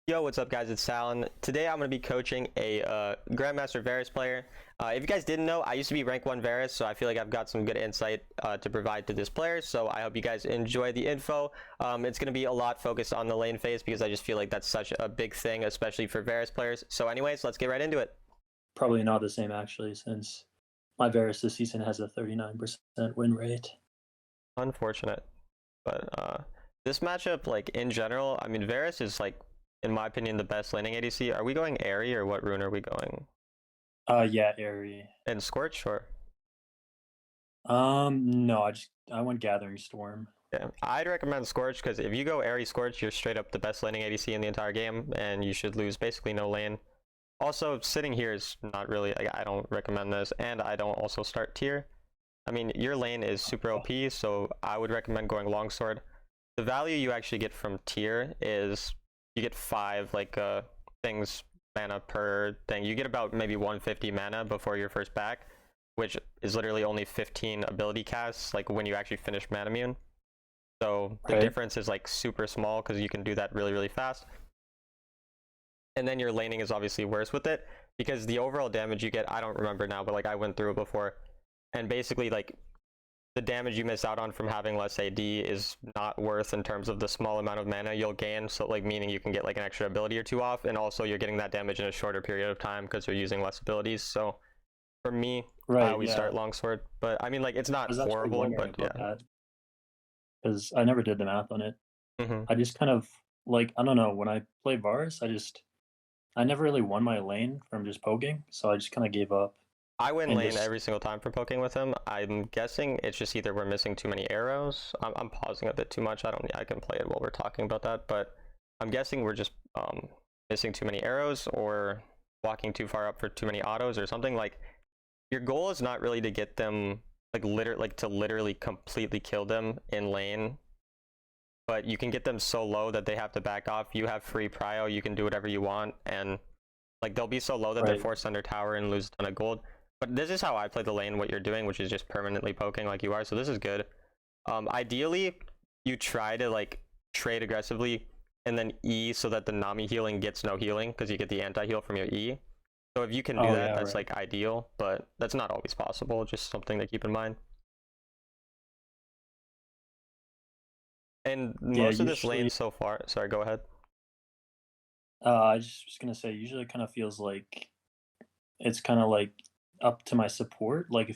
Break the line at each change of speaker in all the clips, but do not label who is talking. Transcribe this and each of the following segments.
Yo, what's up, guys? It's Sal. Today I'm going to be coaching a Grandmaster Varus player. If you guys didn't know, I used to be rank 1 Varus, so I feel like I've got some good insight to provide to this player, so I hope you guys enjoy the info. It's going to be a lot focused on the lane phase because I just feel like that's such a big thing, especially for Varus players. So anyways, let's get right into it.
Probably not the same actually, since my Varus this season has a 39% win rate.
Unfortunate. But this matchup, like, in general, I mean, Varus is, like, in my opinion, the best laning ADC. Are we going Airy, or what rune are we going?
Yeah, Airy.
And Scorch, or?
No, I went Gathering Storm.
Yeah, I'd recommend Scorch because if you go Airy Scorch, you're straight up the best laning ADC in the entire game, and you should lose basically no lane. Also, sitting here is not really, like, I don't recommend this, and I don't also start tier. I mean, your lane is super OP, so I would recommend going Longsword. The value you actually get from tier is you get 5 like things mana per thing. You get about maybe 150 mana before your first back, which is literally only 15 ability casts like when you actually finish Manamune. So the difference is like super small because you can do that really fast. And then your laning is obviously worse with it because the overall damage you get, I don't remember now, but like I went through it before, and basically like the damage you miss out on from having less AD is not worth in terms of the small amount of mana you'll gain. So like meaning you can get like an extra ability or 2 off, and also you're getting that damage in a shorter period of time because you're using less abilities. So for me, I always start Longsword. But I mean, like, it's not horrible, but yeah.
Because I never did the math on it. I just kind of like, I don't know, when I play Varus, I never really won my lane from just poking, so I just kind of gave up.
I win lane every single time for poking with him. I'm guessing it's just either we're missing too many arrows. I'm pausing a bit too much. I can play it while we're talking about that, but I'm guessing we're just missing too many arrows or walking too far up for too many autos or something. Like, your goal is not really to get them like literally completely kill them in lane, but you can get them so low that they have to back off. You have free prio, you can do whatever you want, and like they'll be so low that they're forced under tower and lose a ton of gold. But this is how I play the lane, what you're doing, which is just permanently poking like you are, so this is good. Ideally, you try to like trade aggressively and then E so that the Nami healing gets no healing because you get the anti-heal from your E. So if you can do that, that's like ideal, but that's not always possible, just something to keep in mind. And most of this lane so far, sorry, go ahead.
I just was gonna say, usually it kind of feels like it's kind of like up to my support. Like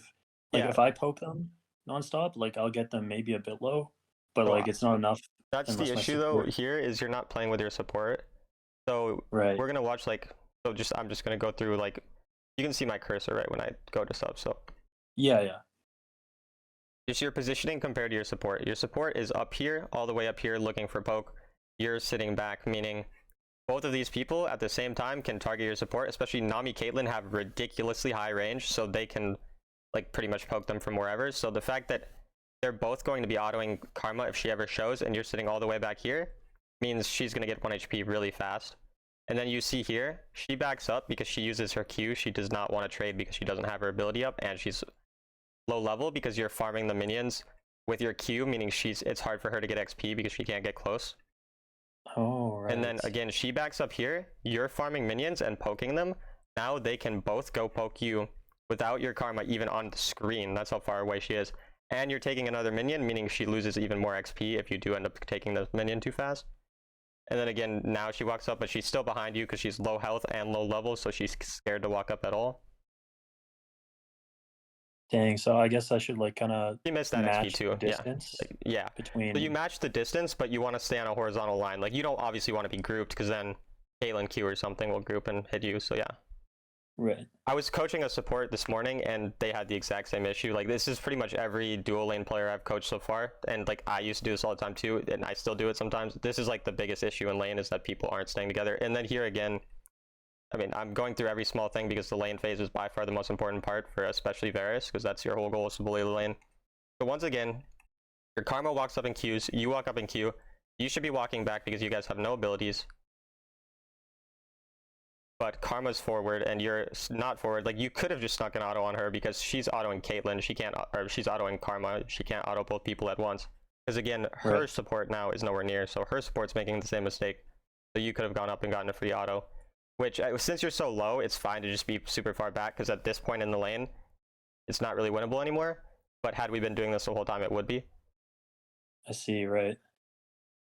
if I poke them nonstop, like I'll get them maybe a bit low, but like it's not enough.
That's the issue though here, is you're not playing with your support. So we're gonna watch like, so just I'm just gonna go through, like, you can see my cursor right when I go to sub. So
yeah,
just your positioning compared to your support. Your support is up here, all the way up here, looking for poke. You're sitting back, meaning both of these people at the same time can target your support. Especially Nami, Caitlyn have ridiculously high range, so they can like pretty much poke them from wherever. So the fact that they're both going to be autoing Karma if she ever shows, and you're sitting all the way back here, means she's going to get 1 HP really fast. And then you see here, she backs up because she uses her Q. She does not want to trade because she doesn't have her ability up, and she's low level because you're farming the minions with your Q, meaning it's hard for her to get XP because she can't get close. And then again, she backs up here, you're farming minions and poking them. Now they can both go poke you without your Karma even on the screen. That's how far away she is. And you're taking another minion, meaning she loses even more XP if you do end up taking the minion too fast. And then again, now she walks up, but she's still behind you because she's low health and low level, so she's scared to walk up at all.
Dang, so I guess I should like kind of
missed that XP too.
Distance
between. So you match the distance, but you want to stay on a horizontal line. Like, you don't obviously want to be grouped because then Caitlyn Q or something will group and hit you. So yeah. I was coaching a support this morning and they had the exact same issue. Like, this is pretty much every dual lane player I've coached so far, and like I used to do this all the time too, and I still do it sometimes. This is like the biggest issue in lane, is that people aren't staying together. And then here again, I mean, I'm going through every small thing because the lane phase is by far the most important part for especially Varus, because that's your whole goal, is to bully the lane. So once again, your Karma walks up in Qs, you walk up in Q. You should be walking back because you guys have no abilities. But Karma's forward and you're not forward. Like, you could have just snuck an auto on her because she's autoing Caitlyn. She can't, or she's autoing Karma. She can't auto both people at once. Because again, her support now is nowhere near, so her support's making the same mistake. So you could have gone up and gotten a free auto, which since you're so low, it's fine to just be super far back because at this point in the lane, it's not really winnable anymore. But had we been doing this the whole time, it would be.
I see, right.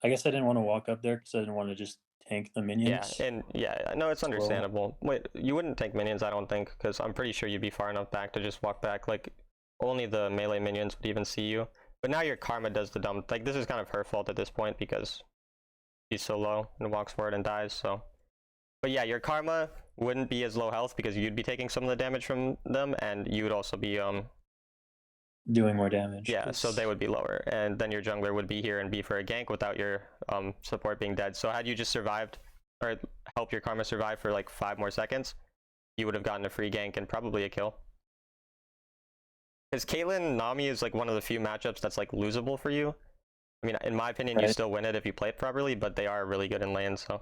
I guess I didn't want to walk up there because I didn't want to just tank the
Yeah,
minions.
and yeah, no, it's
Well,
understandable. Wait, you wouldn't take minions, I don't think, because I'm pretty sure you'd be far enough back to just walk back. Like, only the melee minions would even see you. But now your karma does the dumb. Like, this is kind of her fault at this point because she's so low and walks forward and dies. So, but yeah, your karma wouldn't be as low health because you'd be taking some of the damage from them, and you would also be
doing more damage.
yeah, so they would be lower, and then your jungler would be here and be for a gank without your support being dead. So had you just survived or help your karma survive for like 5 more seconds, you would have gotten a free gank and probably a kill. Because Caitlyn Nami is like one of the few matchups that's like losable for you. I mean, in my opinion, you still win it if you play it properly, but they are really good in lane. So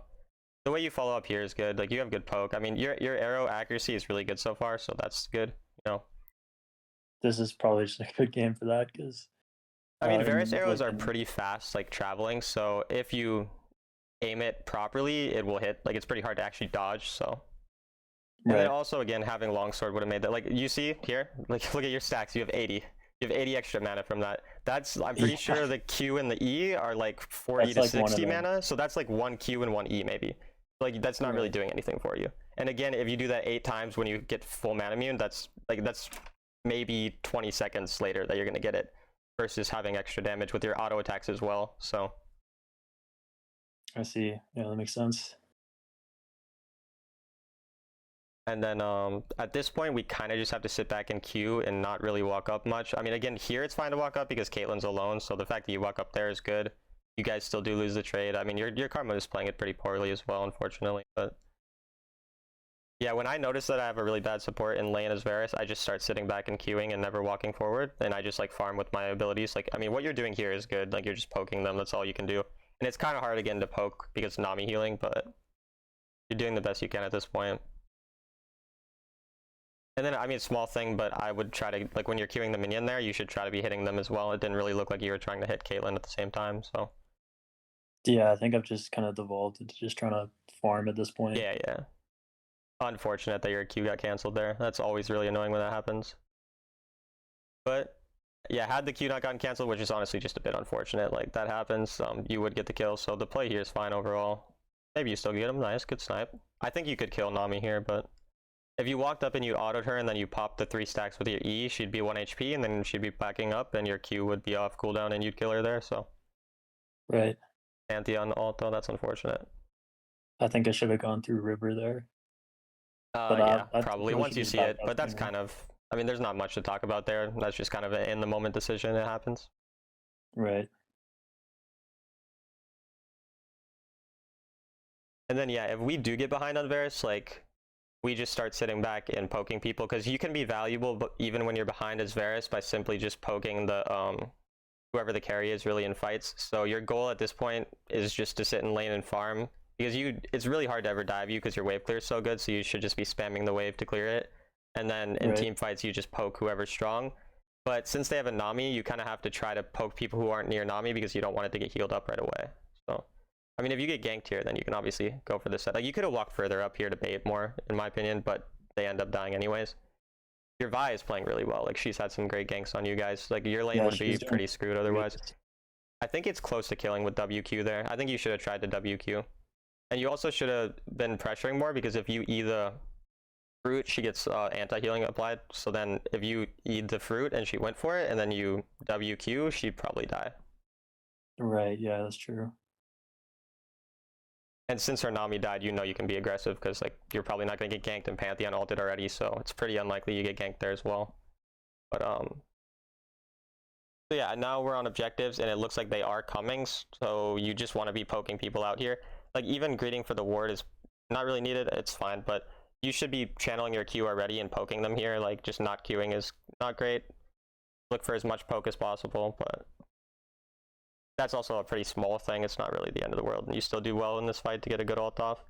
the way you follow up here is good. Like, you have good poke. I mean, your arrow accuracy is really good so far, so that's good. You know.
This is probably just a good game for that because
I mean, Varus arrows are pretty fast, like traveling. So if you aim it properly, it will hit. Like, it's pretty hard to actually dodge. So, and then also again, having longsword would have made that. Like, you see here, like, look at your stacks. You have 80. You have 80 extra mana from that. That's, I'm pretty sure the Q and the E are like 40 to
like
60 mana. So that's like 1 Q and 1 E maybe. Like, that's not really doing anything for you. And again, if you do that 8 times when you get full mana immune, that's maybe 20 seconds later that you're going to get it, versus having extra damage with your auto attacks as well. So
I see. Yeah, that makes sense.
And then at this point, we kind of just have to sit back and queue and not really walk up much. I mean, again, here it's fine to walk up because Caitlyn's alone, so the fact that you walk up there is good. You guys still do lose the trade. I mean, your karma is playing it pretty poorly as well, unfortunately. But yeah, when I notice that I have a really bad support in lane as Varus, I just start sitting back and queuing and never walking forward, and I just like farm with my abilities. Like, I mean, what you're doing here is good. Like, you're just poking them. That's all you can do. And it's kind of hard again to poke because Nami healing, but you're doing the best you can at this point. And then, I mean, small thing, but I would try to, like, when you're queuing the minion there, you should try to be hitting them as well. It didn't really look like you were trying to hit Caitlyn at the same time, so.
Yeah, I think I've just kind of devolved into just trying to farm at this point.
Yeah. Unfortunate that your queue got canceled there. That's always really annoying when that happens. But yeah, had the queue not gotten canceled, which is honestly just a bit unfortunate, like, that happens, you would get the kill. So the play here is fine overall. Maybe you still get him. Nice, good snipe. I think you could kill Nami here, but if you walked up and you autoed her and then you popped the 3 stacks with your E, she'd be 1 HP and then she'd be backing up and your Q would be off cooldown and you'd kill her there. So
right.
Pantheon ult though, that's unfortunate.
I think I should have gone through River there.
But yeah, probably once you see it. But that's kind of, I mean, there's not much to talk about there. That's just kind of an in-the-moment decision. It happens.
Right.
And then, yeah, if we do get behind on Varus, like, we just start sitting back and poking people, because you can be valuable but even when you're behind as Varus by simply just poking the whoever the carry is really in fights. So your goal at this point is just to sit in lane and farm, because it's really hard to ever dive you because your wave clear is so good, so you should just be spamming the wave to clear it. And then in team fights, you just poke whoever's strong. But since they have a Nami, you kind of have to try to poke people who aren't near Nami because you don't want it to get healed up right away. So, I mean, if you get ganked here, then you can obviously go for this set. Like, you could have walked further up here to bait more, in my opinion, but they end up dying anyways. Your Vi is playing really well. Like, she's had some great ganks on you guys. Like, your lane would be pretty screwed otherwise. I think it's close to killing with WQ there. I think you should have tried to WQ. And you also should have been pressuring more, because if you E the fruit, she gets anti-healing applied. So then if you eat the fruit and she went for it, and then you WQ, she'd probably die.
Right, yeah, that's true.
And since her Nami died, you know you can be aggressive, because like, you're probably not going to get ganked and Pantheon ulted already, so it's pretty unlikely you get ganked there as well. But so yeah, now we're on objectives, and it looks like they are coming, so you just want to be poking people out here. Like, even greeting for the ward is not really needed, it's fine, but you should be channeling your Q already and poking them here. Like, just not queuing is not great. Look for as much poke as possible, but that's also a pretty small thing. It's not really the end of the world, and you still do well in this fight to get a good ult off.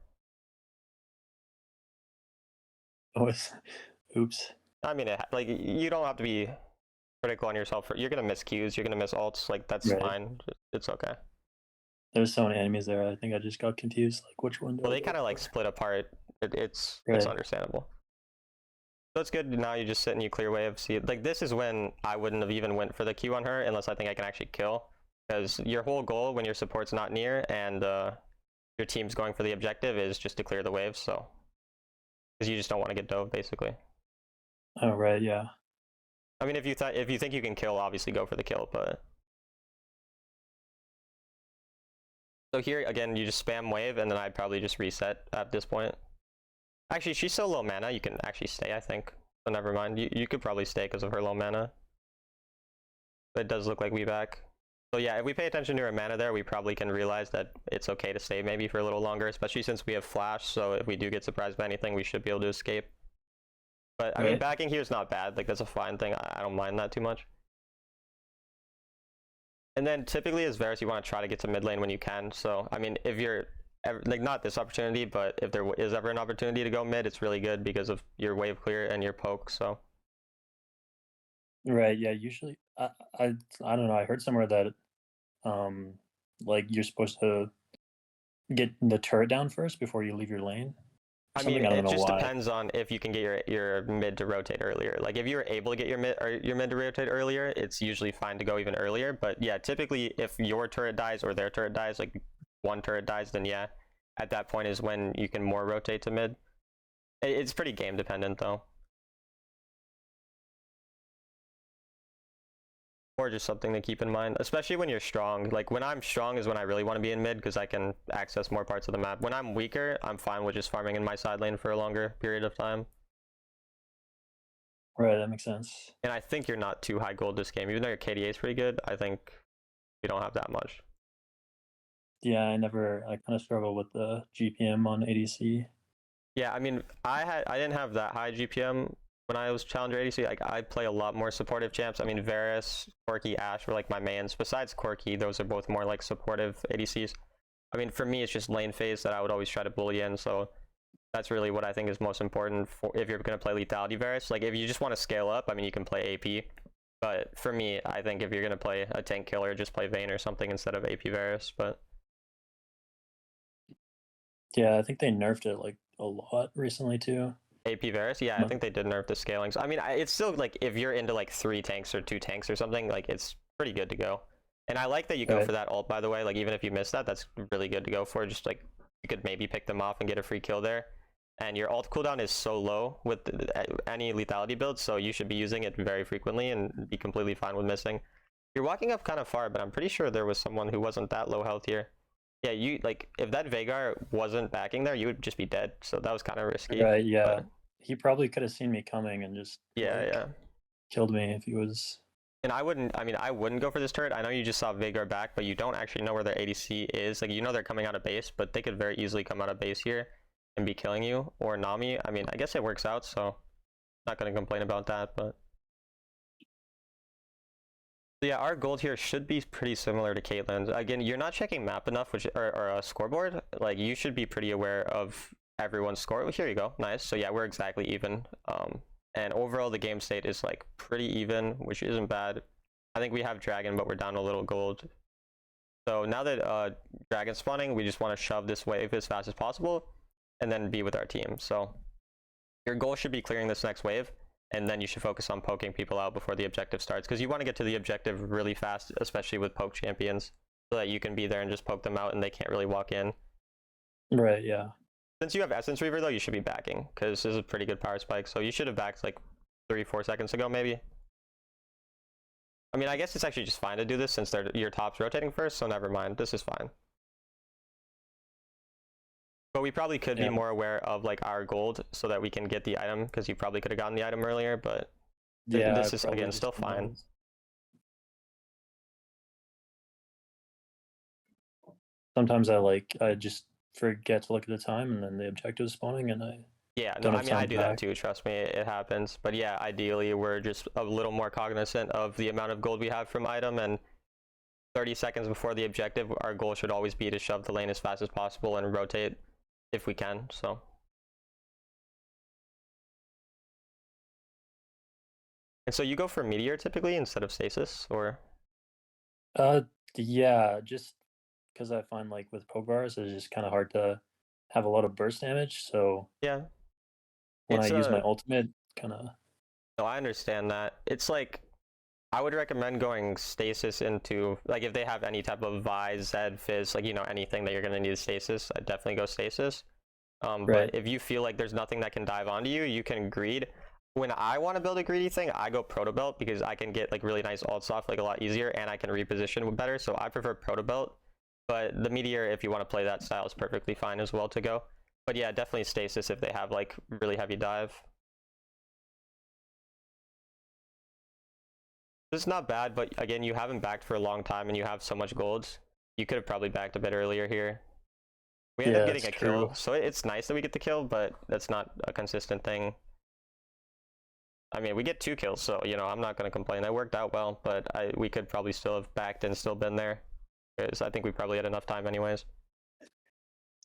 Oh, oops.
I mean, like, you don't have to be critical on yourself. You're gonna miss Qs, you're gonna miss ults. Like, that's fine. It's okay.
There's so many enemies there. I think I just got confused, like which one do
Well,
I
they
go
kind of like
for?
split apart. It's
Right.
understandable. So it's good. Now you just sit and you clear wave. See, like this is when I wouldn't have even went for the Q on her unless I think I can actually kill. Because your whole goal when your support's not near and your team's going for the objective is just to clear the waves. So because you just don't want to get dove basically.
Oh right, yeah.
I mean, if you think you can kill, obviously go for the kill. But so here again, you just spam wave, and then I'd probably just reset at this point. Actually, she's so low mana, you can actually stay, I think. So never mind. You could probably stay because of her low mana. But it does look like we back. So yeah, if we pay attention to her mana there, we probably can realize that it's okay to stay maybe for a little longer, especially since we have flash. So if we do get surprised by anything, we should be able to escape. But I mean,
Right.
backing here is not bad. Like that's a fine thing. I don't mind that too much. And then typically as Varus, you want to try to get to mid lane when you can. So I mean, if you're like not this opportunity, but if there is ever an opportunity to go mid, it's really good because of your wave clear and your poke. So
Right, yeah. Usually, I don't know. I heard somewhere that um, like you're supposed to get the turret down first before you leave your lane or
I mean,
something. I don't
it
know
just
why.
depends on if you can get your mid to rotate earlier. Like if you were able to get your mid to rotate earlier, it's usually fine to go even earlier. But yeah, typically if your turret dies or their turret dies, like one turret dies, then yeah, at that point is when you can more rotate to mid. It's pretty game dependent though. Or just something to keep in mind, especially when you're strong. Like when I'm strong is when I really want to be in mid because I can access more parts of the map. When I'm weaker, I'm fine with just farming in my side lane for a longer period of time.
Right, that makes sense.
And I think you're not too high gold this game. Even though your KDA is pretty good, I think you don't have that much.
Yeah, I kind of struggle with the GPM on ADC.
Yeah, I mean, I didn't have that high GPM when I was Challenger ADC. Like I play a lot more supportive champs. I mean, Varus, Corki, Ashe were like my mains. Besides Corki, those are both more like supportive ADCs. I mean, for me, it's just lane phase that I would always try to bully in. So that's really what I think is most important for if you're going to play lethality Varus. Like if you just want to scale up, I mean, you can play AP. But for me, I think if you're going to play a tank killer, just play Vayne or something instead of AP Varus. But
Yeah, I think they nerfed it like a lot recently too.
AP Varus, yeah, I
But
think they did nerf the scaling. So I mean, it's still like if you're into like 3 tanks or 2 tanks or something, like it's pretty good to go. And I like that you go
right,
for that ult, by the way. Like even if you miss that, that's really good to go for. Just like you could maybe pick them off and get a free kill there. And your ult cooldown is so low with any lethality build, so you should be using it very frequently and be completely fine with missing. You're walking up kind of far, but I'm pretty sure there was someone who wasn't that low health here. Yeah, you like if that Veigar wasn't backing there, you would just be dead. So that was kind of risky.
right, yeah.
But
He probably could have seen me coming and just
yeah,
like
yeah.
killed me if he was.
And I wouldn't go for this turret. I know you just saw Veigar back, but you don't actually know where their ADC is. Like, you know they're coming out of base, but they could very easily come out of base here and be killing you. Or Nami. I mean, I guess it works out, so not going to complain about that, but. So yeah, our gold here should be pretty similar to Caitlyn's. Again, you're not checking map enough, or a scoreboard. Like, you should be pretty aware of everyone's score. Well, here you go. Nice. So yeah, we're exactly even. And overall, the game state is like pretty even, which isn't bad. I think we have dragon, but we're down a little gold. So now that dragon's spawning, we just want to shove this wave as fast as possible and then be with our team. So your goal should be clearing this next wave, and then you should focus on poking people out before the objective starts, because you want to get to the objective really fast, especially with poke champions, so that you can be there and just poke them out and they can't really walk in.
Right, yeah.
Since you have Essence Reaver, though, you should be backing, because this is a pretty good power spike. So you should have backed like 3-4 seconds ago, maybe. I mean, I guess it's actually just fine to do this since your top's rotating first, so never mind. This is fine. But we probably could be
Yeah.
more aware of like our gold so that we can get the item, because you probably could have gotten the item earlier, but
Yeah,
this
I
is,
probably
again,
just
still
didn't
fine.
notice. Sometimes I just forget to look at the time and then the objective is spawning and I
Yeah, no,
don't
I
have
mean, I
time
do that
back.
too, trust me, it happens. But yeah, ideally, we're just a little more cognizant of the amount of gold we have from item, and 30 seconds before the objective, our goal should always be to shove the lane as fast as possible and rotate if we can, so. And so you go for Meteor typically instead of Stasis, or?
Uh, yeah, just because I find like with poke varus, it's just kind of hard to have a lot of burst damage. So
Yeah,
when I
it's
use my
a.
ultimate, kind of
No, I understand that. It's like I would recommend going stasis into like if they have any type of Vi, Zed, Fizz, like anything that you're gonna need stasis, I'd definitely go stasis. But
right.
if you feel like there's nothing that can dive onto you, you can greed. When I want to build a greedy thing, I go proto belt because I can get like really nice ults off like a lot easier, and I can reposition better. So I prefer proto belt. But the meteor, if you want to play that style, is perfectly fine as well to go. But yeah, definitely stasis if they have like really heavy dive. This is not bad, but again, you haven't backed for a long time and you have so much golds. You could have probably backed a bit earlier here. We end up
Yeah,
getting
that's
a
true.
kill, so it's nice that we get the kill, but that's not a consistent thing. I mean, we get 2 kills, so I'm not going to complain. That worked out well, but we could probably still have backed and still been there, because I think we probably had enough time anyways.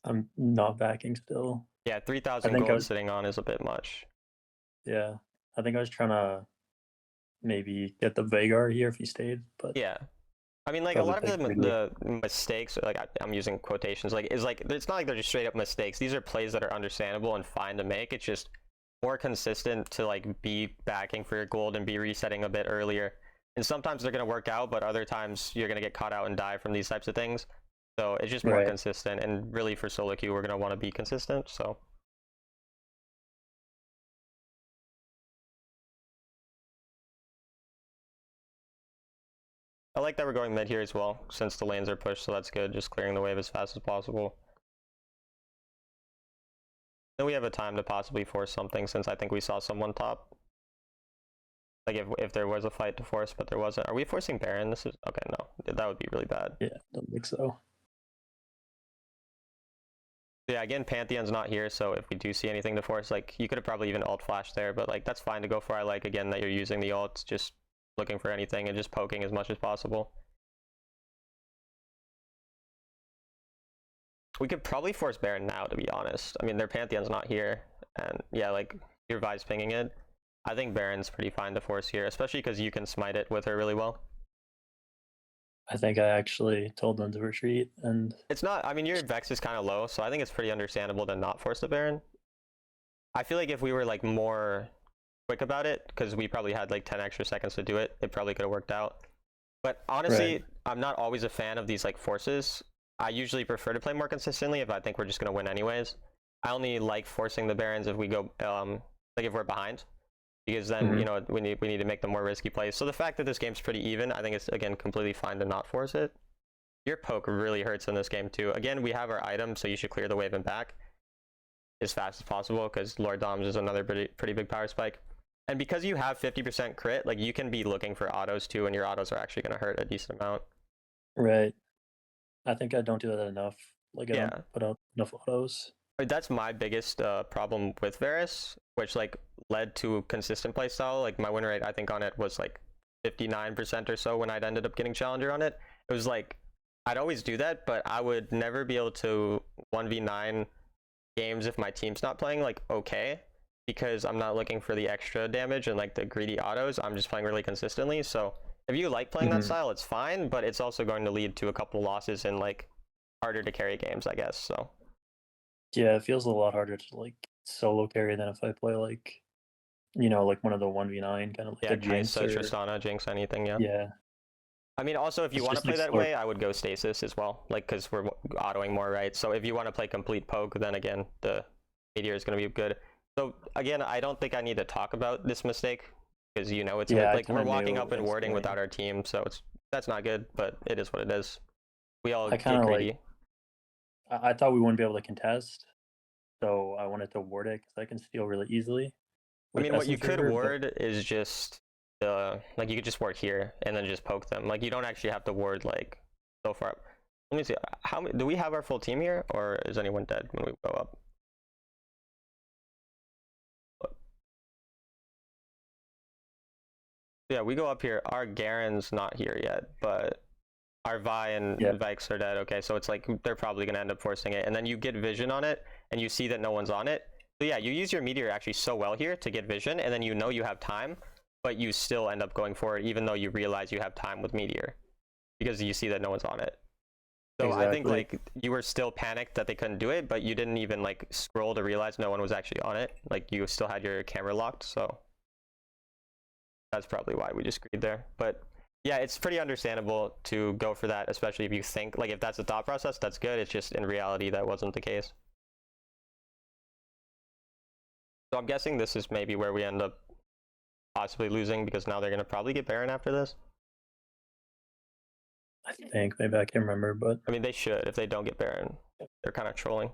I'm not backing still.
Yeah,
I
3,000
think I
gold
was,
sitting on is a bit much.
yeah, I think I was trying to maybe get the Vagar here if he stayed, but
Yeah. I mean, like a
probably
lot of
picked greedy.
the mistakes, like I'm using quotations, like is like it's not like they're just straight up mistakes. These are plays that are understandable and fine to make. It's just more consistent to like be backing for your gold and be resetting a bit earlier. And sometimes they're gonna work out, but other times you're gonna get caught out and die from these types of things. So it's just more
Right.
consistent. And really for solo queue, we're gonna want to be consistent. So I like that we're going mid here as well, since the lanes are pushed. So that's good. Just clearing the wave as fast as possible. Then we have a time to possibly force something, since I think we saw someone top. Like if there was a fight to force, but there wasn't. Are we forcing Baron? This is okay. No, that would be really bad.
Yeah, don't think so.
Yeah, again, Pantheon's not here, so if we do see anything to force, like you could have probably even ult flash there, but like that's fine to go for. I like again that you're using the ults, just looking for anything and just poking as much as possible. We could probably force Baron now, to be honest. I mean, their Pantheon's not here, and yeah, like your Vi's pinging it. I think Baron's pretty fine to force here, especially because you can smite it with her really well.
I think I actually told them to retreat, and
It's not, I mean, your Vex is kind of low, so I think it's pretty understandable to not force the Baron. I feel like if we were like more quick about it, because we probably had like 10 extra seconds to do it, it probably could have worked out. But honestly,
right.
I'm not always a fan of these like forces. I usually prefer to play more consistently if I think we're just going to win anyways. I only like forcing the Barons if we go, like if we're behind. Because then,
Mm-hmm.
we need to make the more risky plays. So the fact that this game's pretty even, I think it's, again, completely fine to not force it. Your poke really hurts in this game, too. Again, we have our item, so you should clear the wave and back as fast as possible, because Lord Doms is another pretty big power spike. And because you have 50% crit, like you can be looking for autos, too, and your autos are actually going to hurt a decent amount.
Right. I think I don't do that enough. Like I don't
Yeah.
put out enough autos.
That's my biggest problem with Varus, which like led to consistent playstyle. Like my win rate, I think on it was like 59% or so when I'd ended up getting challenger on it. It was like I'd always do that, but I would never be able to 1v9 games if my team's not playing like okay, because I'm not looking for the extra damage and like the greedy autos. I'm just playing really consistently. So if you like playing that
Mm-hmm.
style, it's fine, but it's also going to lead to a couple losses in like harder to carry games, I guess. So
Yeah, it feels a lot harder to like solo carry than if I play like like one of the 1v9 kind of like
yeah,
a Jinx
Kai'Sa,
or
Tristana, Jinx, anything, yeah.
yeah.
I mean, also, if you
It's
want to
just like
play that
slower.
way, I would go Stasis as well, like, because we're autoing more, right? So if you want to play complete poke, then again, the Meteor is going to be good. So again, I don't think I need to talk about this mistake, because it's
Yeah, I
like we're
kinda
walking
knew
up
it
and
was
warding
going.
without our team, so that's not good, but it is what it is. We all
I
get
kinda like
greedy.
I thought we wouldn't be able to contest, so I wanted to ward it because I can steal really easily
I
with
mean, what
S
you
in
could
favor, but
ward is just like you could just ward here and then just poke them. Like you don't actually have to ward like so far up. Let me see. How many do we have our full team here, or is anyone dead when we go up? Yeah, we go up here. Our Garen's not here yet, but our Vi and
yeah.
Vex are dead. Okay, so it's like they're probably gonna end up forcing it, and then you get vision on it, and you see that no one's on it. So yeah, you use your meteor actually so well here to get vision, and then you have time, but you still end up going for it, even though you realize you have time with meteor, because you see that no one's on it. So I think
Exactly.
like you were still panicked that they couldn't do it, but you didn't even like scroll to realize no one was actually on it. Like you still had your camera locked, so that's probably why we just agreed there. But yeah, it's pretty understandable to go for that, especially if you think like if that's the thought process, that's good. It's just in reality that wasn't the case. So I'm guessing this is maybe where we end up possibly losing because now they're gonna probably get Baron after this.
I think maybe I can't remember, but
I mean, they should. If they don't get Baron, they're kind of trolling.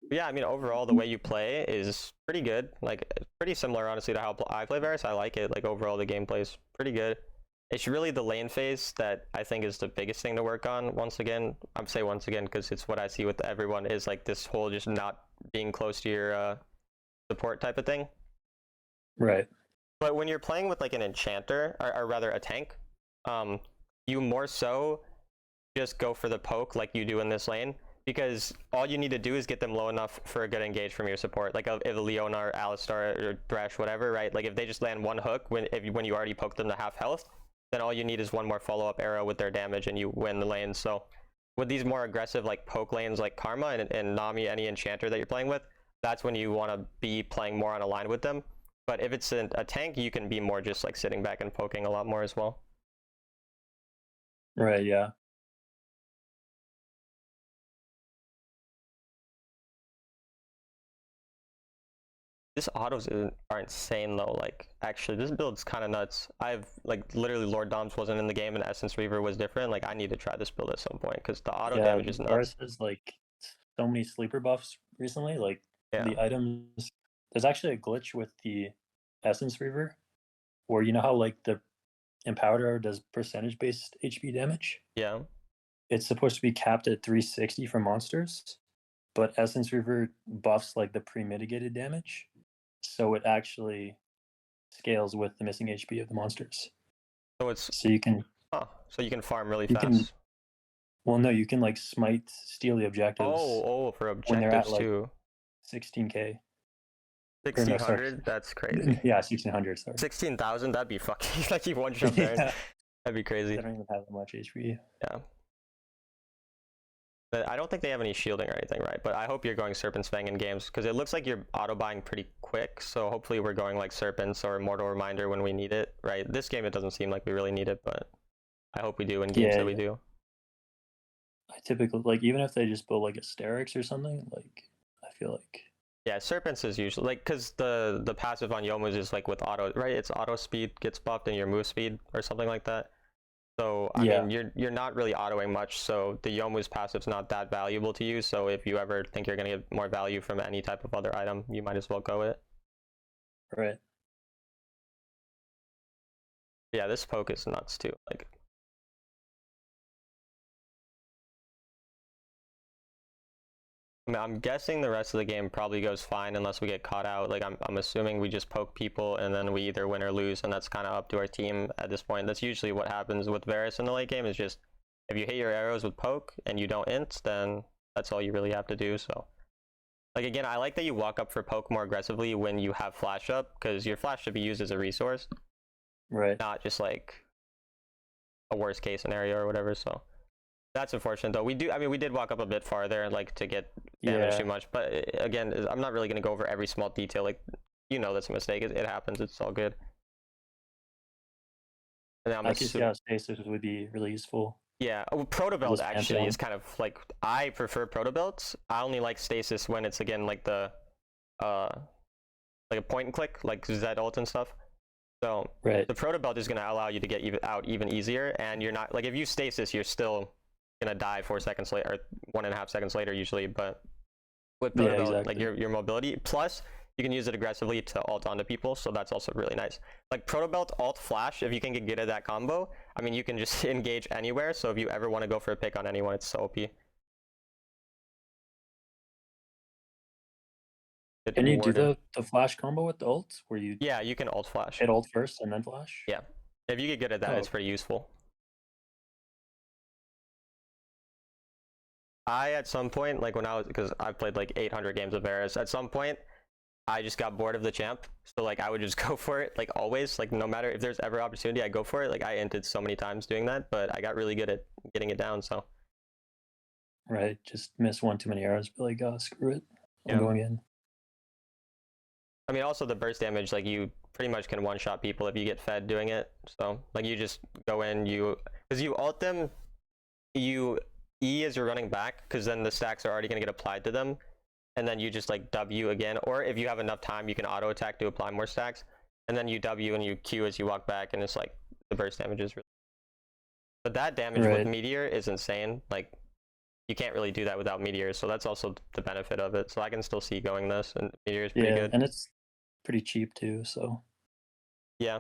But yeah, I mean, overall, the way you play is pretty good. Like, pretty similar, honestly, to how I play Varus. I like it. Like, overall, the gameplay is pretty good. It's really the lane phase that I think is the biggest thing to work on. Once again, I'm say once again because it's what I see with everyone is like this whole just not being close to your support type of thing.
right.
But when you're playing with like an enchanter, or rather a tank, you more so just go for the poke like you do in this lane, because all you need to do is get them low enough for a good engage from your support. Like if Leona or Alistar or Thresh, whatever, right? Like if they just land one hook when you already poked them to half health, then all you need is one more follow-up arrow with their damage and you win the lane. So with these more aggressive like poke lanes like Karma and Nami, any enchanter that you're playing with, that's when you want to be playing more on a line with them. But if it's a tank, you can be more just like sitting back and poking a lot more as well.
Right, yeah.
This autos are insane though. Like actually, this build's kind of nuts. I've like literally Lord Doms wasn't in the game and Essence Reaver was different. Like I need to try this build at some point because the auto damage is nuts.
Varus has like so many sleeper buffs recently. Like
Yeah.
the items, there's actually a glitch with the Essence Reaver, where you know how like the Empowered Arrow does percentage-based HP damage.
Yeah.
It's supposed to be capped at 360 for monsters, but Essence Reaver buffs like the pre-mitigated damage, so it actually scales with the missing HP of the monsters.
So it's
So you can
so you can farm really
you
fast.
can well no you can like smite steal the objectives
For objectives
when they're at like
too.
16k.
1600, that's crazy.
Yeah, 1600. Sorry.
16,000, that'd be fucking like you one shot there.
Yeah.
That'd be crazy.
They don't even have that much HP.
Yeah. But I don't think they have any shielding or anything, right? But I hope you're going Serpent's Fang in games because it looks like you're auto buying pretty quick. So hopefully we're going like Serpents or Mortal Reminder when we need it, right? This game it doesn't seem like we really need it, but I hope we do in games that we do.
I typically like even if they just build like a Sterix or something, like I feel like
yeah, Serpents is usually like because the passive on Yomu's is like with auto, right? It's auto speed gets buffed and your move speed or something like that. So I mean, you're not really autoing much, so the Yomu's passive's not that valuable to you. So if you ever think you're gonna get more value from any type of other item, you might as well go with it.
Right.
Yeah, this poke is nuts too. Like, I mean, I'm guessing the rest of the game probably goes fine unless we get caught out. Like, I'm assuming we just poke people and then we either win or lose, and that's kind of up to our team at this point. That's usually what happens with Varus in the late game. Is just if you hit your arrows with poke and you don't int, then that's all you really have to do. So, like again, I like that you walk up for poke more aggressively when you have flash up, because your flash should be used as a resource,
Right.
not just like a worst case scenario or whatever. So. That's unfortunate though. We did walk up a bit farther, like to get damage too much. But again, I'm not really gonna go over every small detail. Like, you know, that's a mistake. It happens. It's all good. And
I could see how stasis would be really useful.
Yeah, Protobelt actually is kind of like I prefer Protobelts. I only like stasis when it's again like the like a point and click, like Z ult and stuff. So the Protobelt is gonna allow you to get out even easier, and you're not like if you stasis, you're still gonna die 4 seconds later, or 1.5 seconds later usually. But with Protobelt, like your mobility, plus you can use it aggressively to ult onto people, so that's also really nice. Like Protobelt alt flash, if you can get good at that combo, I mean you can just engage anywhere. So if you ever want to go for a pick on anyone, it's so OP.
Can you do the flash combo with the ult where you?
Yeah, you can ult flash.
Hit ult first and then flash.
Yeah, if you get good at that, it's pretty useful. I at some point, like when I was, because I've played like 800 games of Varus, at some point I just got bored of the champ, so like I would just go for it, like always, like no matter if there's ever opportunity, I go for it. Like I inted so many times doing that, but I got really good at getting it down. So
Right, just miss one too many arrows, be like, oh, screw it, I'm
yeah,
going in.
I mean also the burst damage, like you pretty much can one shot people if you get fed doing it. So like you just go in, because you ult them, you E as you're running back, because then the stacks are already gonna get applied to them, and then you just like W again, or if you have enough time, you can auto attack to apply more stacks, and then you W and you Q as you walk back, and it's like the burst damage is really. But that damage with
Right.
Meteor is insane. Like you can't really do that without Meteor, so that's also the benefit of it. So I can still see going this, and Meteor is pretty
Yeah,
good.
and it's pretty cheap too, so.
Yeah.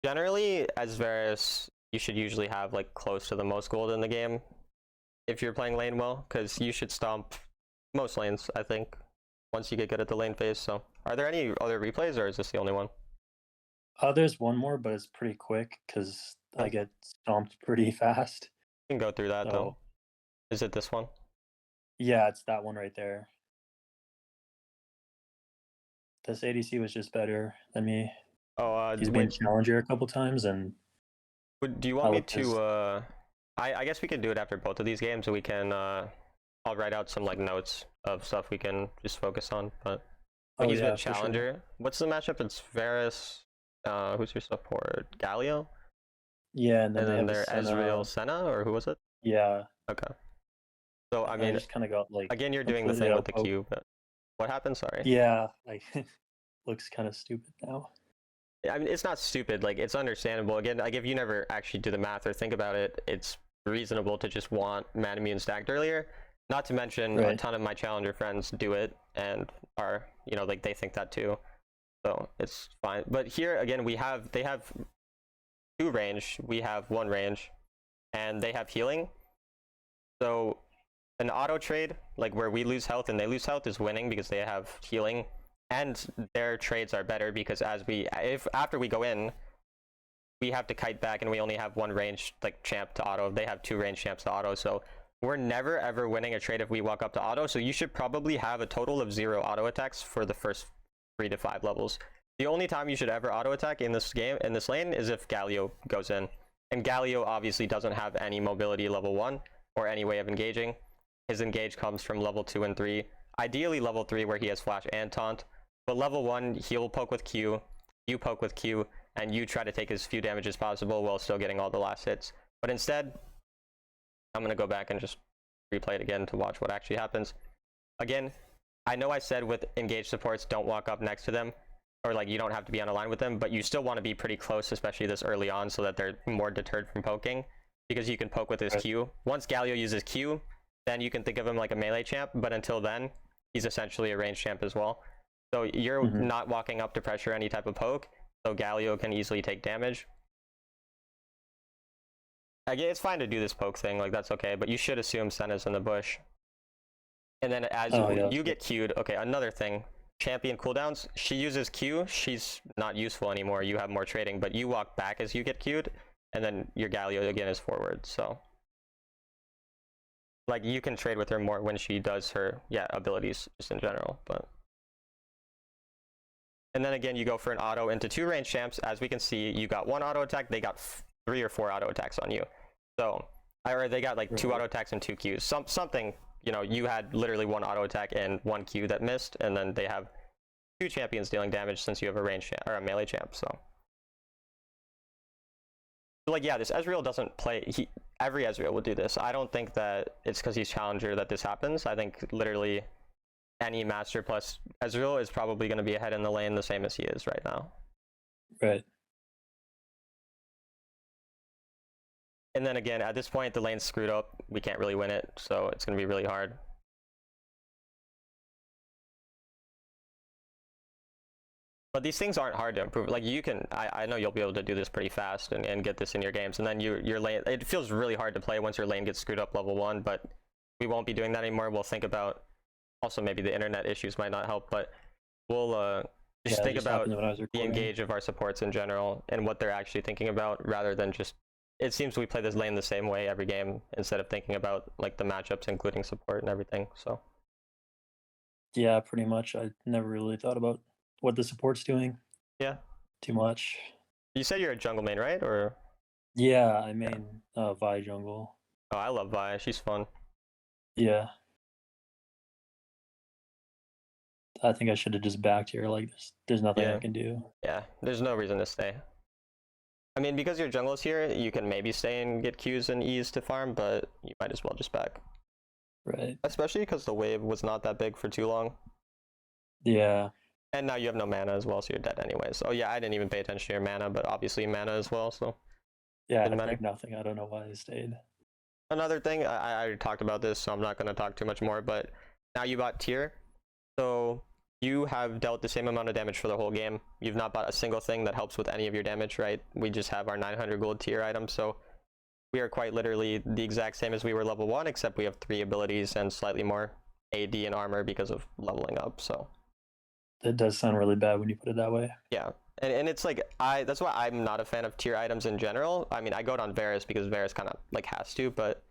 Generally, as Varus, you should usually have like close to the most gold in the game if you're playing lane well, because you should stomp most lanes, I think, once you get good at the lane phase. So, are there any other replays, or is this the only one?
There's one more, but it's pretty quick because I
Oh,
get stomped pretty fast.
you can go through that though.
So
Is it this one?
yeah, it's that one right there. This ADC was just better than me.
Oh,
He's been
wait.
challenger a couple times, and
Do you
I
want me
looked his.
to? I guess we can do it after both of these games, so we can. I'll write out some like notes of stuff we can just focus on. But
Oh
he's been
yeah, for sure.
challenger. What's the matchup? It's Varus. Who's your support? Galio,
Yeah, and then
and
they
then
have a
they're Ezreal,
Senna.
Senna, or who was it?
Yeah,
Okay. So I
and I
mean,
just kind of got like
again, you're doing the
completely
thing with the
outpoked.
Q, but what happened? Sorry.
Yeah, like looks kind of stupid now.
I mean, it's not stupid. Like, it's understandable. Again, like if you never actually do the math or think about it, it's reasonable to just want Manamune stacked earlier. Not to mention, a
Right.
ton of my challenger friends do it and are, like they think that too. So it's fine. But here again, they have two range. We have one range, and they have healing. So an auto trade, like where we lose health and they lose health, is winning because they have healing, and their trades are better because if after we go in, we have to kite back and we only have one range like champ to auto. They have two range champs to auto, so we're never ever winning a trade if we walk up to auto. So you should probably have a total of 0 auto attacks for the first 3 to 5 levels. The only time you should ever auto attack in this game, in this lane, is if Galio goes in, and Galio obviously doesn't have any mobility level 1 or any way of engaging. His engage comes from level 2 and 3, ideally level 3 where he has flash and taunt, but level 1 he'll poke with Q, you poke with Q, and you try to take as few damage as possible while still getting all the last hits. But instead, I'm going to go back and just replay it again to watch what actually happens. Again, I know I said with engaged supports, don't walk up next to them, or like you don't have to be on a line with them, but you still want to be pretty close, especially this early on, so that they're more deterred from poking, because you can poke with his
Right.
Q. Once Galio uses Q, then you can think of him like a melee champ, but until then, he's essentially a range champ as well. So you're
Hmm.
not walking up to pressure any type of poke, so Galio can easily take damage. Again, it's fine to do this poke thing, like that's okay, but you should assume Senna's in the bush. And then as
Oh yeah.
you get queued, okay, another thing, champion cooldowns, she uses Q, she's not useful anymore, you have more trading, but you walk back as you get queued, and then your Galio again is forward, so. Like, you can trade with her more when she does her, abilities, just in general, but. And then again, you go for an auto into 2 range champs. As we can see, you got 1 auto attack, they got 3 or 4 auto attacks on you. So, or they got like 2 auto attacks and 2 Qs. Something, you had literally 1 auto attack and 1 Q that missed, and then they have 2 champions dealing damage since you have a range champ, or a melee champ, so. Like, yeah, this Ezreal doesn't play, every Ezreal would do this. I don't think that it's because he's challenger that this happens. I think literally any master plus Ezreal is probably going to be ahead in the lane the same as he is right now.
Right.
And then again, at this point, the lane's screwed up. We can't really win it, so it's going to be really hard. But these things aren't hard to improve. Like, you can, I know you'll be able to do this pretty fast and get this in your games. And then your lane, it feels really hard to play once your lane gets screwed up level 1, but we won't be doing that anymore. We'll think about, also maybe the internet issues might not help, but we'll just think about the engage of our supports in general and what they're actually thinking about, rather than just, it seems we play this lane the same way every game instead of thinking about like the matchups, including support and everything. So
Yeah, pretty much. I never really thought about what the support's doing
Yeah.
too much.
You said you're a jungle main, right? Or
Yeah, I
yeah.
main Vi jungle.
Oh, I love Vi. She's fun.
Yeah, I think I should have just backed here. Like, there's nothing I
Yeah.
can do.
Yeah. There's no reason to stay. I mean, because your jungle's here, you can maybe stay and get Qs and Es to farm, but you might as well just back.
Right.
Especially because the wave was not that big for too long.
Yeah.
And now you have no mana as well, so you're dead anyways. Oh yeah, I didn't even pay attention to your mana, but obviously mana as well, so
Yeah,
didn't
I
matter.
think nothing. I don't know why I stayed.
Another thing, I already talked about this, so I'm not going to talk too much more, but now you bought tier, so you have dealt the same amount of damage for the whole game. You've not bought a single thing that helps with any of your damage, right? We just have our 900 gold tier item, so we are quite literally the exact same as we were level 1, except we have 3 abilities and slightly more AD and armor because of leveling up, so
That does sound really bad when you put it that way.
yeah. And it's like that's why I'm not a fan of tier items in general. I mean, I go on Varus because Varus kind of like has to, but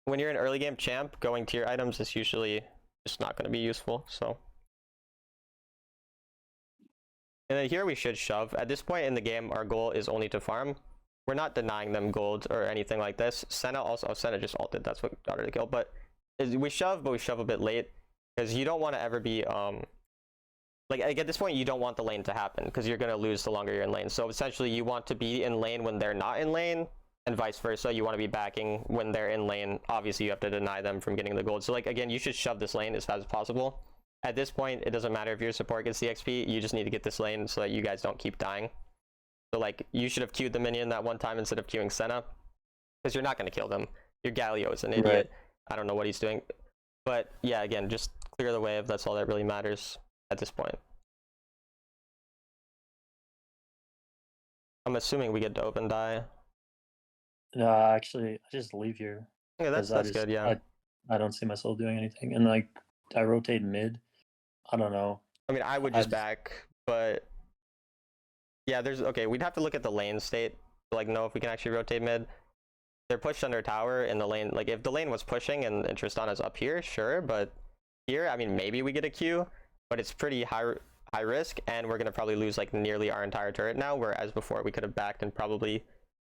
when you're an early game champ, going tier items is usually just not going to be useful. So, and then here we should shove. At this point in the game, our goal is only to farm. We're not denying them gold or anything like this. Senna also, oh, Senna just ulted. That's what got her to kill. But we shove, but we shove a bit late because you don't want to ever be like at this point you don't want the lane to happen because you're going to lose the longer you're in lane. So essentially you want to be in lane when they're not in lane, and vice versa. You want to be backing when they're in lane. Obviously you have to deny them from getting the gold. So like again, you should shove this lane as fast as possible. At this point it doesn't matter if your support gets the XP, you just need to get this lane so that you guys don't keep dying. So like you should have queued the minion that one time instead of queuing Senna, because you're not going to kill them. Your Galio is an idiot.
Right.
I don't know what he's doing, but yeah, again, just clear the wave. That's all that really matters at this point. I'm assuming we get dove and die.
No, actually, I just leave here
Yeah,
because
that's good. Yeah.
I don't see myself doing anything, and like I rotate mid. I don't know.
I mean, I would just back, but yeah, there's okay. We'd have to look at the lane state to like know if we can actually rotate mid. They're pushed under tower in the lane. Like if the lane was pushing and Tristana's up here, sure, but here, I mean, maybe we get a Q, but it's pretty high risk, and we're gonna probably lose like nearly our entire turret now. Whereas before we could have backed and probably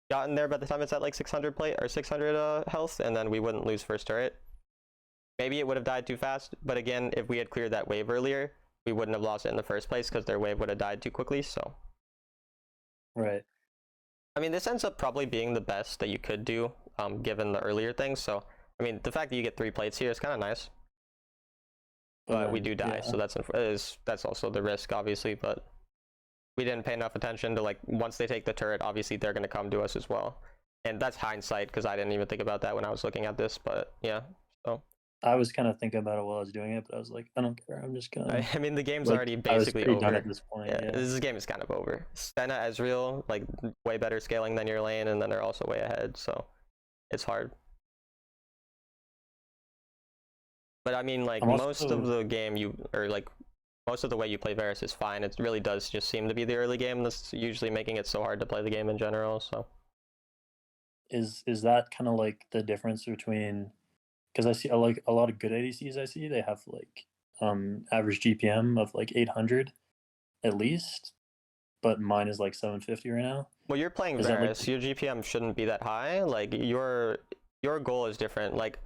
gotten there by the time it's at like 600 plate or 600 health, and then we wouldn't lose first turret. Maybe it would have died too fast, but again, if we had cleared that wave earlier, we wouldn't have lost it in the first place because their wave would have died too quickly. So
Right.
I mean, this ends up probably being the best that you could do, given the earlier things. So I mean, the fact that you get 3 plates here is kind of nice, but we do die,
yeah.
so that's also the risk, obviously. But we didn't pay enough attention to like once they take the turret, obviously they're going to come to us as well, and that's hindsight because I didn't even think about that when I was looking at this. But yeah, so
I was kind of thinking about it while I was doing it, but I was like, I don't care. I'm just gonna.
I mean, the game's
Like,
already
I was
basically
pretty done
over
at this point.
yeah,
Yeah.
this game is kind of over. Senna, Ezreal, like way better scaling than your lane, and then they're also way ahead, so it's hard. But I mean, like most of the game most of the way you play Varus is fine. It really does just seem to be the early game that's usually making it so hard to play the game in general. So
Is that kind of like the difference between? Because I see like a lot of good ADCs. I see they have like average GPM of like 800 at least, but mine is like 750 right now.
well, you're playing
Is that, like,
Varus. Your GPM shouldn't be that high. Like your goal is different. Like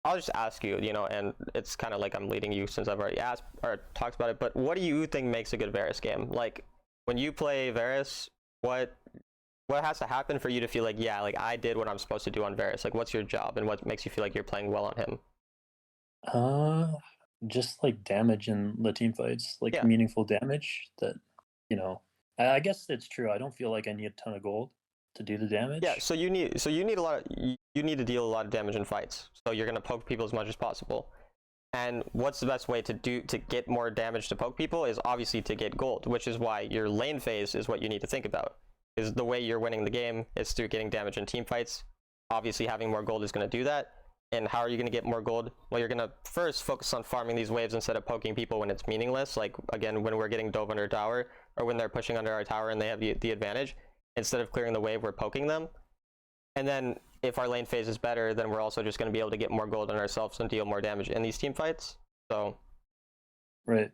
I'll just ask you, you know, and it's kind of like I'm leading you since I've already asked or talked about it. But what do you think makes a good Varus game? Like when you play Varus, what has to happen for you to feel like, yeah, like I did what I'm supposed to do on Varus? Like what's your job and what makes you feel like you're playing well on him?
Just like damage in the team fights, like
Yeah.
meaningful damage that, you know, I guess it's true. I don't feel like I need a ton of gold to do the damage.
Yeah, so you need you need to deal a lot of damage in fights. So you're gonna poke people as much as possible. And what's the best way to get more damage to poke people is obviously to get gold, which is why your lane phase is what you need to think about. Is the way you're winning the game is through getting damage in team fights. Obviously having more gold is going to do that. And how are you going to get more gold? Well, you're going to first focus on farming these waves instead of poking people when it's meaningless. Like again, when we're getting dove under tower, or when they're pushing under our tower and they have the advantage, instead of clearing the wave, we're poking them. And then if our lane phase is better, then we're also just going to be able to get more gold on ourselves and deal more damage in these team fights. So
Right.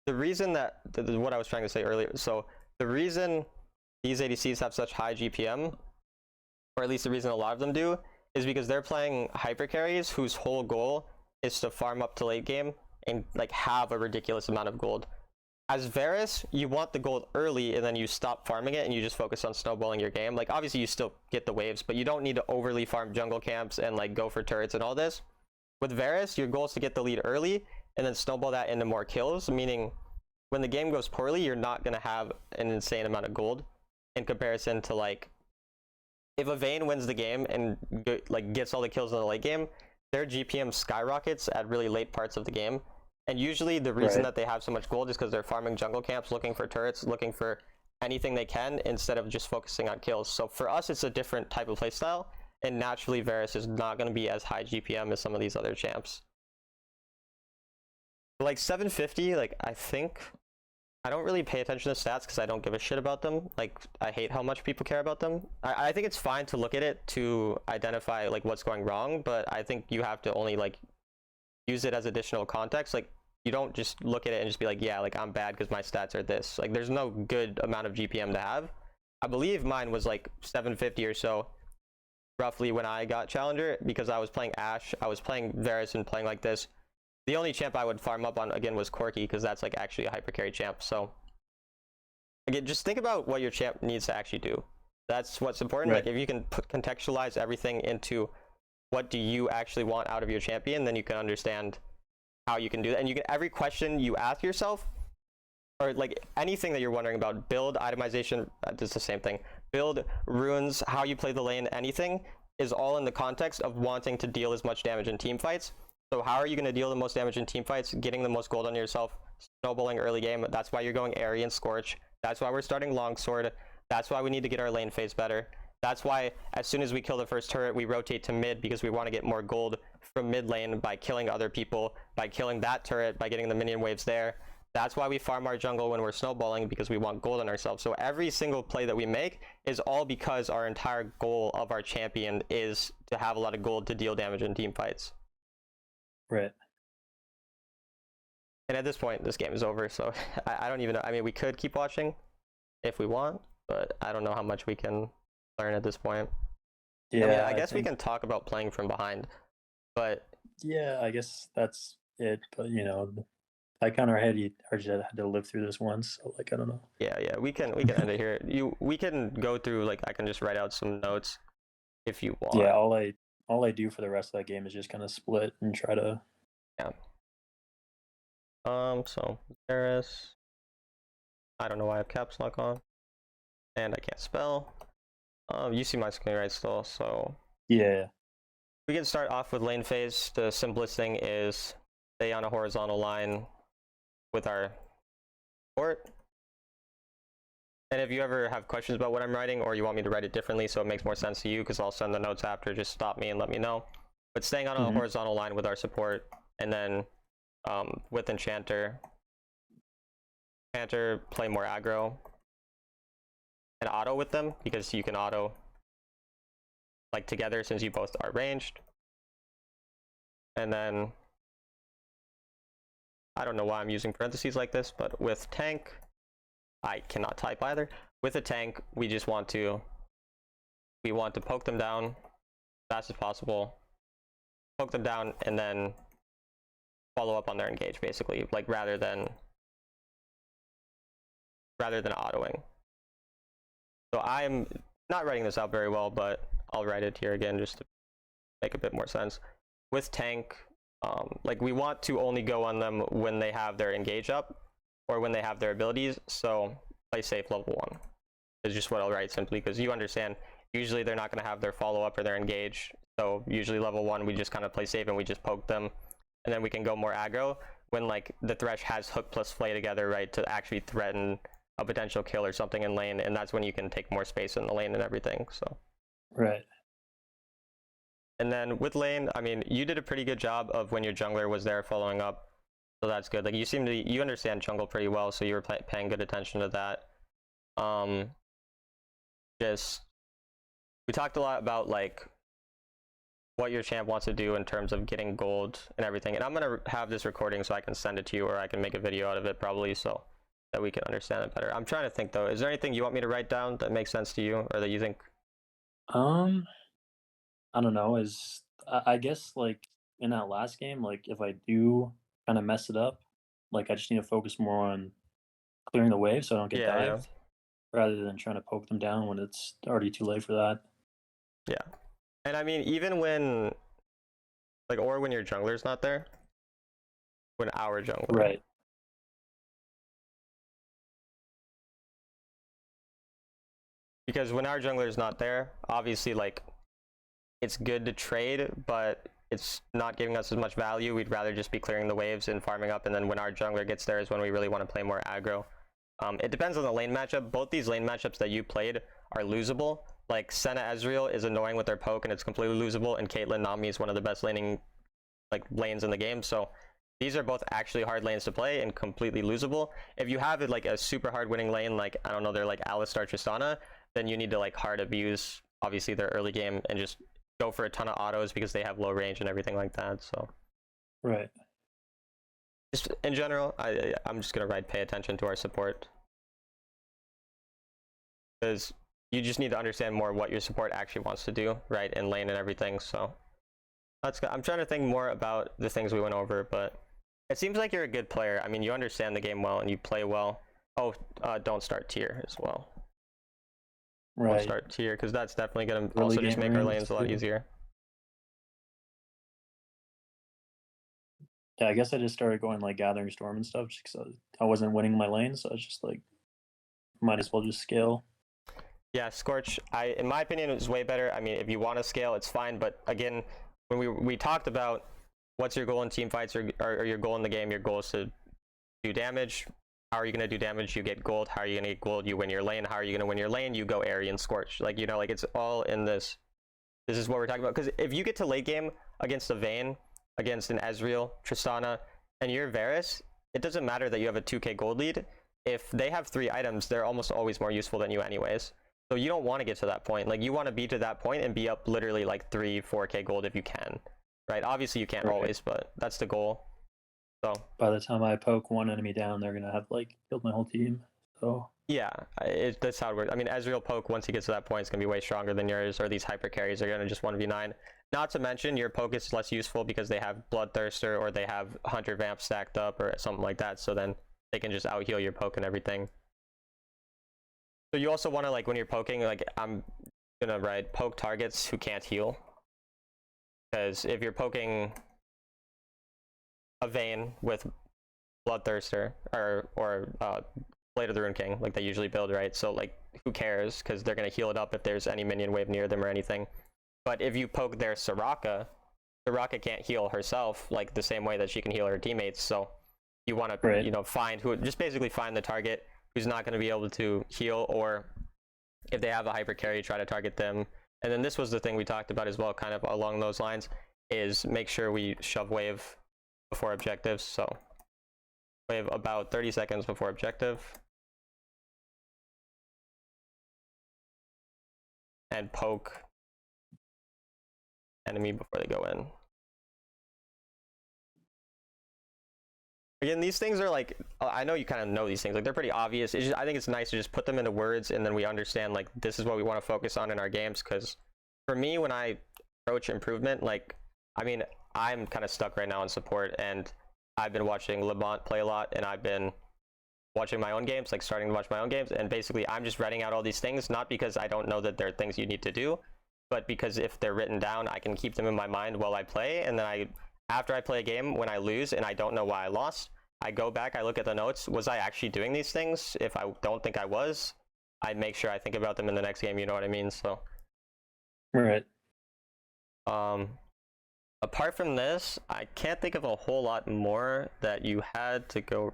the reason that what I was trying to say earlier, so the reason these ADCs have such high GPM, or at least the reason a lot of them do, is because they're playing hyper carries whose whole goal is to farm up to late game and like have a ridiculous amount of gold. As Varus, you want the gold early and then you stop farming it and you just focus on snowballing your game. Like obviously you still get the waves, but you don't need to overly farm jungle camps and like go for turrets and all this. With Varus, your goal is to get the lead early and then snowball that into more kills, meaning when the game goes poorly, you're not going to have an insane amount of gold in comparison to like if a Vayne wins the game and like gets all the kills in the late game, their GPM skyrockets at really late parts of the game. And usually the reason that they have so much gold is because they're farming jungle camps, looking for turrets, looking for anything they can instead of just focusing on kills. So for us, it's a different type of playstyle, and naturally Varus is not going to be as high GPM as some of these other champs. Like 750, like I think I don't really pay attention to stats because I don't give a shit about them. Like I hate how much people care about them. I think it's fine to look at it to identify like what's going wrong, but I think you have to only like use it as additional context. Like you don't just look at it and just be like, yeah, like I'm bad because my stats are this. Like there's no good amount of GPM to have. I believe mine was like 750 or so roughly when I got Challenger because I was playing Ashe, I was playing Varus and playing like this. The only champ I would farm up on again was Corki because that's like actually a hyper carry champ. So again, just think about what your champ needs to actually do. That's what's important.
Right.
Like if you can contextualize everything into what do you actually want out of your champion, then you can understand how you can do that. And you can, every question you ask yourself, or like anything that you're wondering about, build, itemization, it's the same thing. Build, runes, how you play the lane, anything is all in the context of wanting to deal as much damage in team fights. So how are you going to deal the most damage in team fights? Getting the most gold on yourself, snowballing early game. That's why you're going Airy and Scorch. That's why we're starting Longsword. That's why we need to get our lane phase better. That's why as soon as we kill the first turret, we rotate to mid because we want to get more gold from mid lane by killing other people, by killing that turret, by getting the minion waves there. That's why we farm our jungle when we're snowballing because we want gold on ourselves. So every single play that we make is all because our entire goal of our champion is to have a lot of gold to deal damage in team fights.
Right.
And at this point, this game is over, so I don't even know. I mean, we could keep watching if we want, but I don't know how much we can learn at this point.
Yeah.
I mean, I guess we can talk about playing from behind, but
yeah, I guess that's it. But you know, I kind of had to live through this once, so like I don't know.
yeah, we can end it here. We can go through, like I can just write out some notes if you want.
Yeah, all I do for the rest of that game is just kind of split and try to.
Yeah. So Varus. I don't know why I have caps lock on, and I can't spell. You see my screen right still, so
Yeah.
we can start off with lane phase. The simplest thing is stay on a horizontal line with our support. And if you ever have questions about what I'm writing, or you want me to write it differently so it makes more sense to you, because I'll send the notes after, just stop me and let me know. But staying on a horizontal line with our support, and then with enchanter play more aggro and auto with them, because you can auto like together since you both are ranged. And then I don't know why I'm using parentheses like this, but with tank, I cannot type either. With a tank, we just want to poke them down as fast as possible, poke them down, and then follow up on their engage, basically, like rather than autoing. So I'm not writing this out very well, but I'll write it here again just to make a bit more sense. With tank, like we want to only go on them when they have their engage up or when they have their abilities. So play safe level 1 is just what I'll write, simply because you understand usually they're not going to have their follow up or their engage. So usually level 1 we just kind of play safe and we just poke them, and then we can go more aggro when like the Thresh has hook plus flay together, right, to actually threaten a potential kill or something in lane, and that's when you can take more space in the lane and everything. So
right.
And then with lane, I mean, you did a pretty good job of when your jungler was there following up, so that's good. Like you understand jungle pretty well, so you were paying good attention to that. Just we talked a lot about like what your champ wants to do in terms of getting gold and everything. And I'm gonna have this recording so I can send it to you, or I can make a video out of it probably, so that we can understand it better. I'm trying to think though, is there anything you want me to write down that makes sense to you, or that you think?
I don't know. I guess like in that last game, like if I do kind of mess it up, like I just need to focus more on clearing the wave so I don't get
Yeah.
dived, rather than trying to poke them down when it's already too late for that.
Yeah. And I mean, even when, like, or when your jungler's not there, when our jungler.
Right.
Because when our jungler's not there, obviously, like, it's good to trade, but it's not giving us as much value. We'd rather just be clearing the waves and farming up, and then when our jungler gets there is when we really want to play more aggro. It depends on the lane matchup. Both these lane matchups that you played are losable. Like, Senna Ezreal is annoying with their poke, and it's completely losable, and Caitlyn Nami is one of the best laning, like, lanes in the game, so these are both actually hard lanes to play and completely losable. If you have like a super hard winning lane, like, I don't know, they're like Alistar Tristana, then you need to like hard abuse obviously their early game and just go for a ton of autos because they have low range and everything like that. So
Right.
just in general, I'm just gonna write pay attention to our support, because you just need to understand more what your support actually wants to do, right, in lane and everything. So that's good. I'm trying to think more about the things we went over, but it seems like you're a good player. I mean, you understand the game well and you play well. Oh, don't start tier as well. Don't
Right.
start tier, because that's definitely going to
Early
also just
game
make our
arenas
lanes a lot
too.
easier.
Yeah, I guess I just started going like Gathering Storm and stuff just because I wasn't winning my lane, so I was just like, might as well just scale.
Yeah, Scorch, in my opinion, is way better. I mean, if you want to scale, it's fine, but again, when we talked about what's your goal in team fights, or your goal in the game, your goal is to do damage. How are you going to do damage? You get gold. How are you going to get gold? You win your lane. How are you going to win your lane? You go Airy and Scorch. Like, you know, like, it's all in this. This is what we're talking about. Because if you get to late game against a Vayne, against an Ezreal, Tristana, and you're Varus, it doesn't matter that you have a 2k gold lead. If they have 3 items, they're almost always more useful than you anyways. So you don't want to get to that point. Like, you want to be to that point and be up literally like 3-4k gold if you can, right? Obviously you can't
Right.
always, but that's the goal. So
By the time I poke one enemy down, they're gonna have like killed my whole team. So
yeah, that's how it works. I mean, Ezreal poke, once he gets to that point, is going to be way stronger than yours, or these hyper carries are going to just 1v9. Not to mention, your poke is less useful because they have Bloodthirster, or they have Hunter Vamp stacked up, or something like that, so then they can just out-heal your poke and everything. So you also want to, like, when you're poking, like, I'm going to write poke targets who can't heal. Because if you're poking a Vayne with Bloodthirster, or Blade of the Rune King, like they usually build, right? So, like, who cares? Because they're going to heal it up if there's any minion wave near them or anything. But if you poke their Soraka, Soraka can't heal herself, like, the same way that she can heal her teammates. So you want to,
Right.
you know, just basically find the target who's not going to be able to heal, or if they have a hyper carry, try to target them. And then this was the thing we talked about as well, kind of along those lines, is make sure we shove wave before objectives. So wave about 30 seconds before objective. And poke enemy before they go in. Again, these things are like, I know you kind of know these things, like, they're pretty obvious. It's just, I think it's nice to just put them into words, and then we understand, like, this is what we want to focus on in our games. Because for me, when I approach improvement, like, I mean, I'm kind of stuck right now in support, and I've been watching Lamont play a lot, and I've been watching my own games, like starting to watch my own games, and basically I'm just writing out all these things, not because I don't know that they're things you need to do, but because if they're written down, I can keep them in my mind while I play, and then after I play a game, when I lose and I don't know why I lost, I go back, I look at the notes, was I actually doing these things? If I don't think I was, I make sure I think about them in the next game, you know what I mean? So
Right.
Apart from this, I can't think of a whole lot more that you had to go,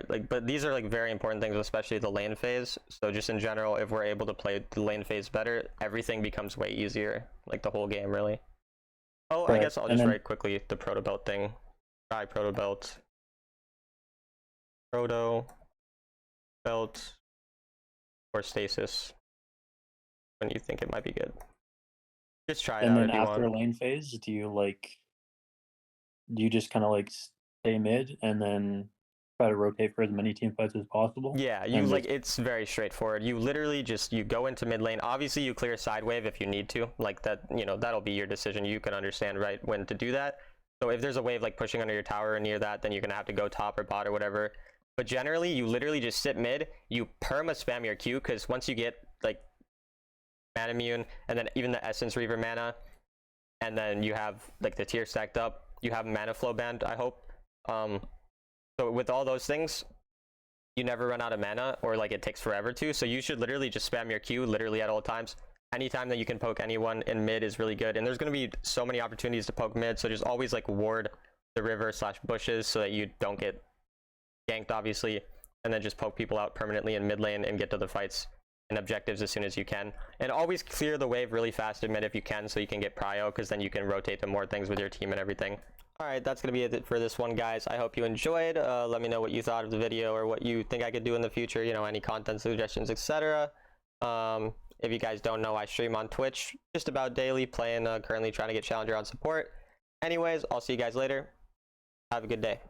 like, but these are like very important things, especially the lane phase. So just in general, if we're able to play the lane phase better, everything becomes way easier, like the whole game, really. Oh, I
Right.
guess I'll
And
just
then
write quickly the proto belt thing. Try proto belt. Proto belt or stasis when you think it might be good. Just try it
And
out
then
if you
after
want.
lane phase, do you just kind of like stay mid and then try to rotate for as many team fights as possible?
Yeah, you
And
like
just
it's very straightforward. You literally just you go into mid lane. Obviously, you clear side wave if you need to. Like that, that'll be your decision. You can understand right when to do that. So if there's a wave like pushing under your tower or near that, then you're gonna have to go top or bot or whatever. But generally, you literally just sit mid. You perma spam your Q because once you get like mana immune and then even the essence reaver mana, and then you have like the tier stacked up. You have mana flow band. I hope. So with all those things, you never run out of mana, or like it takes forever to, so you should literally just spam your Q literally at all times. Anytime that you can poke anyone in mid is really good, and there's going to be so many opportunities to poke mid, so just always like ward the river / bushes so that you don't get ganked, obviously, and then just poke people out permanently in mid lane and get to the fights and objectives as soon as you can. And always clear the wave really fast in mid if you can, so you can get prio, because then you can rotate to more things with your team and everything. Alright, that's going to be it for this one, guys. I hope you enjoyed. Let me know what you thought of the video or what you think I could do in the future, any content suggestions, etc. If you guys don't know, I stream on Twitch just about daily, playing, currently trying to get Challenger on support. Anyways, I'll see you guys later. Have a good day.